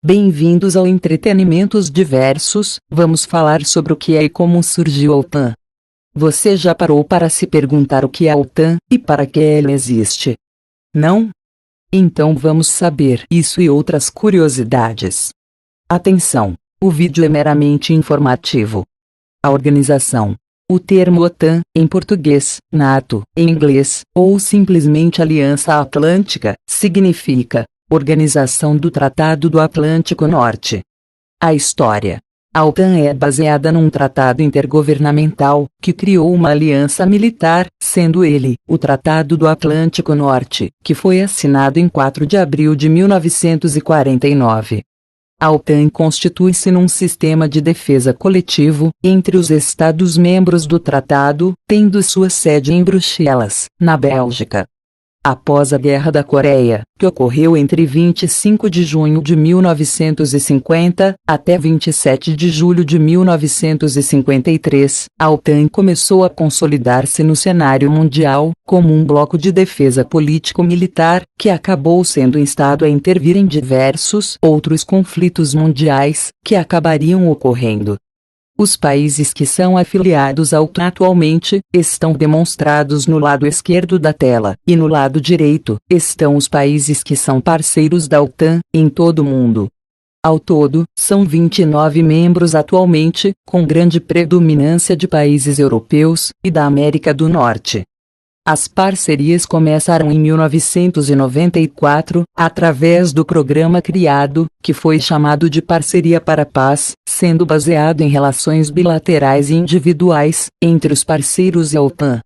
Bem-vindos ao Entretenimentos Diversos. Vamos falar sobre o que é e como surgiu a OTAN. Você já parou para se perguntar o que é a OTAN e para que ela existe? Não? Então vamos saber isso e outras curiosidades. Atenção! O vídeo é meramente informativo. A organização. O termo OTAN, em português, NATO, em inglês, ou simplesmente Aliança Atlântica, significa Organização do Tratado do Atlântico Norte. A história. A OTAN é baseada num tratado intergovernamental, que criou uma aliança militar, sendo ele, o Tratado do Atlântico Norte, que foi assinado em 4 de abril de 1949. A OTAN constitui-se num sistema de defesa coletivo, entre os Estados-membros do tratado, tendo sua sede em Bruxelas, na Bélgica. Após a Guerra da Coreia, que ocorreu entre 25 de junho de 1950 até 27 de julho de 1953, a OTAN começou a consolidar-se no cenário mundial, como um bloco de defesa político-militar, que acabou sendo instado a intervir em diversos outros conflitos mundiais, que acabariam ocorrendo. Os países que são afiliados à OTAN atualmente, estão demonstrados no lado esquerdo da tela, e no lado direito, estão os países que são parceiros da OTAN, em todo o mundo. Ao todo, são 29 membros atualmente, com grande predominância de países europeus, e da América do Norte. As parcerias começaram em 1994, através do programa criado, que foi chamado de Parceria para a Paz, sendo baseado em relações bilaterais e individuais, entre os parceiros e a OTAN.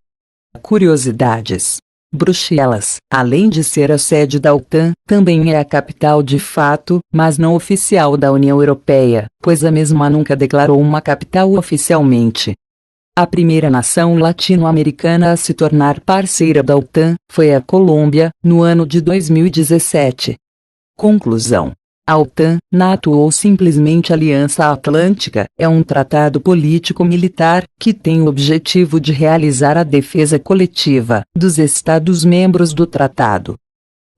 Curiosidades. Bruxelas, além de ser a sede da OTAN, também é a capital de fato, mas não oficial da União Europeia, pois a mesma nunca declarou uma capital oficialmente. A primeira nação latino-americana a se tornar parceira da OTAN foi a Colômbia, no ano de 2017. Conclusão. A OTAN, NATO ou simplesmente Aliança Atlântica, é um tratado político-militar, que tem o objetivo de realizar a defesa coletiva dos Estados-membros do tratado.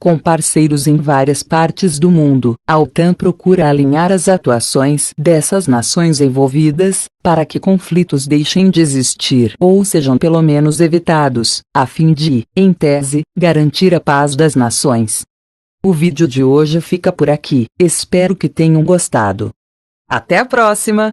Com parceiros em várias partes do mundo, a OTAN procura alinhar as atuações dessas nações envolvidas, para que conflitos deixem de existir ou sejam pelo menos evitados, a fim de, em tese, garantir a paz das nações. O vídeo de hoje fica por aqui, espero que tenham gostado. Até a próxima!